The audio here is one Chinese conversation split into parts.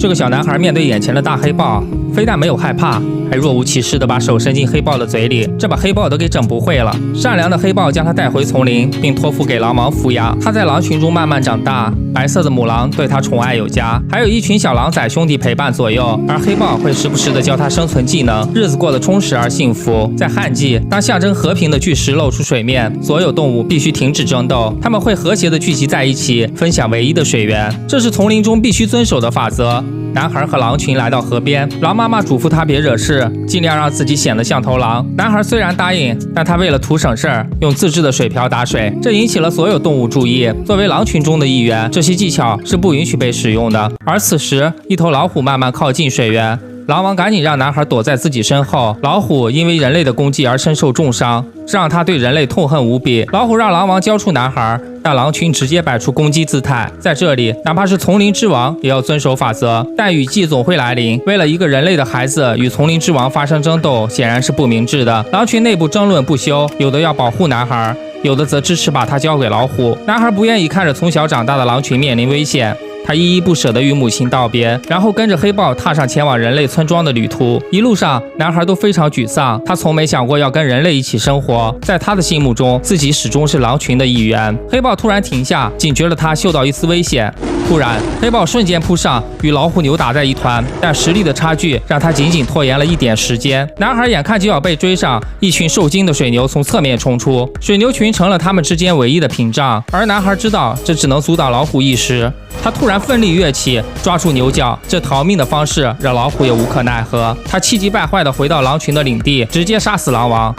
这个小男孩面对眼前的大黑豹，非但没有害怕，还若无其事地把手伸进黑豹的嘴里，这把黑豹都给整不会了。善良的黑豹将他带回丛林，并托付给狼王抚养。他在狼群中慢慢长大，白色的母狼对他宠爱有加，还有一群小狼崽兄弟陪伴左右，而黑豹会时不时地教他生存技能，日子过得充实而幸福。在旱季，当象征和平的巨石露出水面，所有动物必须停止争斗，他们会和谐地聚集在一起，分享唯一的水源，这是丛林中必须遵守的法则。男孩和狼群来到河边，狼妈妈嘱咐他别惹事，尽量让自己显得像头狼。男孩虽然答应，但他为了图省事儿，用自制的水瓢打水，这引起了所有动物注意。作为狼群中的一员，这些技巧是不允许被使用的。而此时，一头老虎慢慢靠近水源，狼王赶紧让男孩躲在自己身后。老虎因为人类的攻击而身受重伤，这让他对人类痛恨无比。老虎让狼王交出男孩，但狼群直接摆出攻击姿态。在这里，哪怕是丛林之王也要遵守法则，但雨季总会来临。为了一个人类的孩子与丛林之王发生争斗，显然是不明智的。狼群内部争论不休，有的要保护男孩，有的则支持把他交给老虎。男孩不愿意看着从小长大的狼群面临危险，他依依不舍地与母亲道别，然后跟着黑豹踏上前往人类村庄的旅途。一路上，男孩都非常沮丧，他从没想过要跟人类一起生活。在他的心目中，自己始终是狼群的一员。黑豹突然停下，警觉了他嗅到一丝危险。突然，黑豹瞬间扑上，与老虎扭打在一团，但实力的差距让他仅仅拖延了一点时间。男孩眼看就要被追上，一群受惊的水牛从侧面冲出，水牛群成了他们之间唯一的屏障。而男孩知道这只能阻挡老虎一时，他突然奋力跃起，抓住牛角，这逃命的方式让老虎也无可奈何。他气急败坏地回到狼群的领地，直接杀死狼王。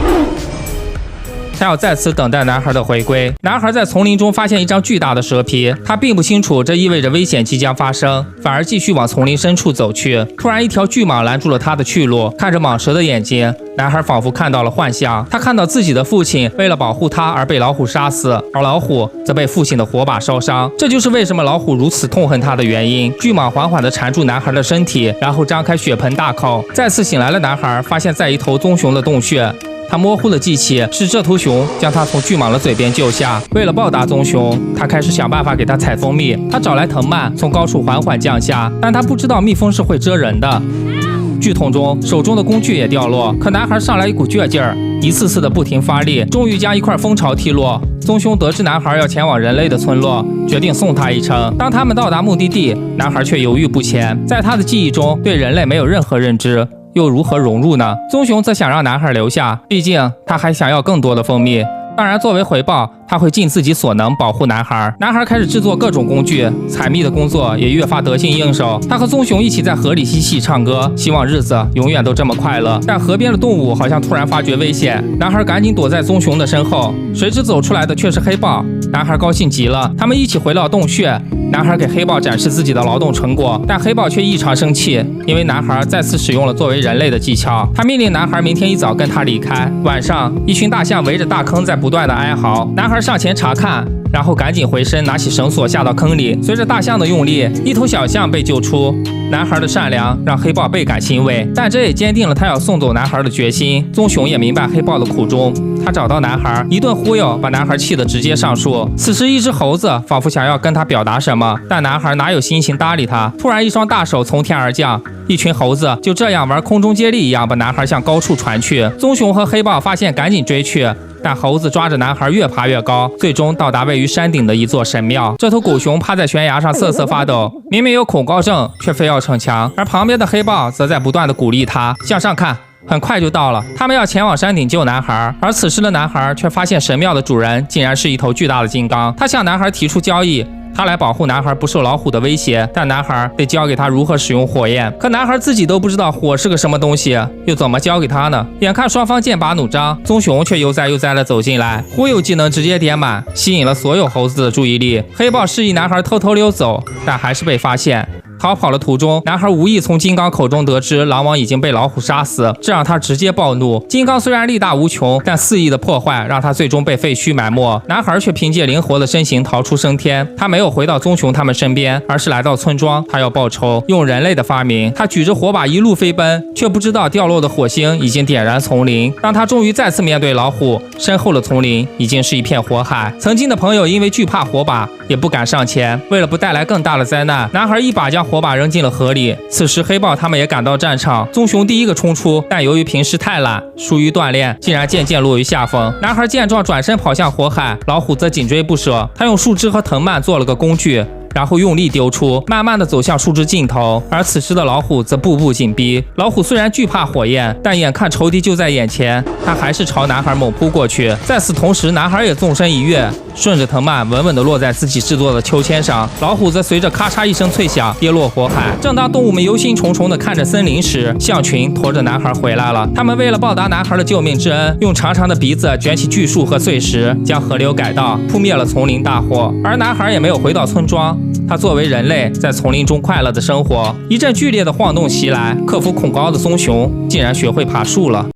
他要在此等待男孩的回归。男孩在丛林中发现一张巨大的蛇皮，他并不清楚这意味着危险即将发生，反而继续往丛林深处走去。突然，一条巨蟒拦住了他的去路。看着蟒蛇的眼睛，男孩仿佛看到了幻象。他看到自己的父亲为了保护他而被老虎杀死，而老虎则被父亲的火把烧伤。这就是为什么老虎如此痛恨他的原因。巨蟒缓缓地缠住男孩的身体，然后张开血盆大口。再次醒来的男孩发现在一头棕熊的洞穴。他模糊地记起是这头熊将他从巨蟒的嘴边救下。为了报答棕熊，他开始想办法给他采蜂蜜。他找来藤蔓，从高处缓缓降下，但他不知道蜜蜂是会蛰人的。剧痛中，手中的工具也掉落，可男孩上来一股倔劲儿，一次次的不停发力，终于将一块蜂巢踢落。棕熊得知男孩要前往人类的村落，决定送他一程。当他们到达目的地，男孩却犹豫不前，在他的记忆中对人类没有任何认知，又如何融入呢？棕熊则想让男孩留下，毕竟他还想要更多的蜂蜜。当然，作为回报，他会尽自己所能保护男孩。男孩开始制作各种工具，采蜜的工作也越发得心应手。他和棕熊一起在河里嬉戏唱歌，希望日子永远都这么快乐。但河边的动物好像突然发觉危险，男孩赶紧躲在棕熊的身后，谁知走出来的却是黑豹。男孩高兴极了，他们一起回到洞穴。男孩给黑豹展示自己的劳动成果，但黑豹却异常生气，因为男孩再次使用了作为人类的技巧。他命令男孩明天一早跟他离开。晚上，一群大象围着大坑在不断的哀嚎。男孩上前查看，然后赶紧回身拿起绳索下到坑里。随着大象的用力，一头小象被救出。男孩的善良让黑豹倍感欣慰，但这也坚定了他要送走男孩的决心。棕熊也明白黑豹的苦衷，他找到男孩，一顿忽悠，把男孩气得直接上树。此时，一只猴子仿佛想要跟他表达什么，但男孩哪有心情搭理他。突然，一双大手从天而降，一群猴子就这样玩空中接力一样把男孩向高处传去。棕熊和黑豹发现，赶紧追去。但猴子抓着男孩越爬越高，最终到达位于山顶的一座神庙。这头狗熊趴在悬崖上瑟瑟发抖，明明有恐高症，却非要逞强。而旁边的黑豹则在不断的鼓励他向上看，很快就到了。他们要前往山顶救男孩，而此时的男孩却发现神庙的主人竟然是一头巨大的金刚。他向男孩提出交易，他来保护男孩不受老虎的威胁，但男孩得教给他如何使用火焰。可男孩自己都不知道火是个什么东西，又怎么教给他呢？眼看双方剑拔弩张，棕熊却悠哉悠哉地走进来，忽悠技能直接点满，吸引了所有猴子的注意力。黑豹示意男孩偷偷溜走，但还是被发现。逃跑的途中，男孩无意从金刚口中得知狼王已经被老虎杀死，这让他直接暴怒。金刚虽然力大无穷，但肆意的破坏让他最终被废墟埋没。男孩却凭借灵活的身形逃出升天。他没有回到棕熊他们身边，而是来到村庄。他要报仇，用人类的发明。他举着火把一路飞奔，却不知道掉落的火星已经点燃丛林。当他终于再次面对老虎，身后的丛林已经是一片火海。曾经的朋友因为惧怕火把，也不敢上前。为了不带来更大的灾难，男孩一把将火把扔进了河里。此时黑豹他们也赶到战场，棕熊第一个冲出，但由于平时太懒，疏于锻炼，竟然渐渐落于下风。男孩见状转身跑向火海，老虎则紧追不舍。他用树枝和藤蔓做了个工具，然后用力丢出，慢慢地走向树枝尽头。而此时的老虎则步步紧逼。老虎虽然惧怕火焰，但眼看仇敌就在眼前，他还是朝男孩猛扑过去。在此同时，男孩也纵身一跃，顺着藤蔓稳稳地落在自己制作的秋千上。老虎则随着咔嚓一声脆响跌落火海。正当动物们忧心忡忡地看着森林时，象群驮着男孩回来了。他们为了报答男孩的救命之恩，用长长的鼻子卷起巨树和碎石，将河流改道，扑灭了丛林大火。而男孩也没有回到村庄，他作为人类，在丛林中快乐的生活。一阵剧烈的晃动袭来，克服恐高的棕熊竟然学会爬树了。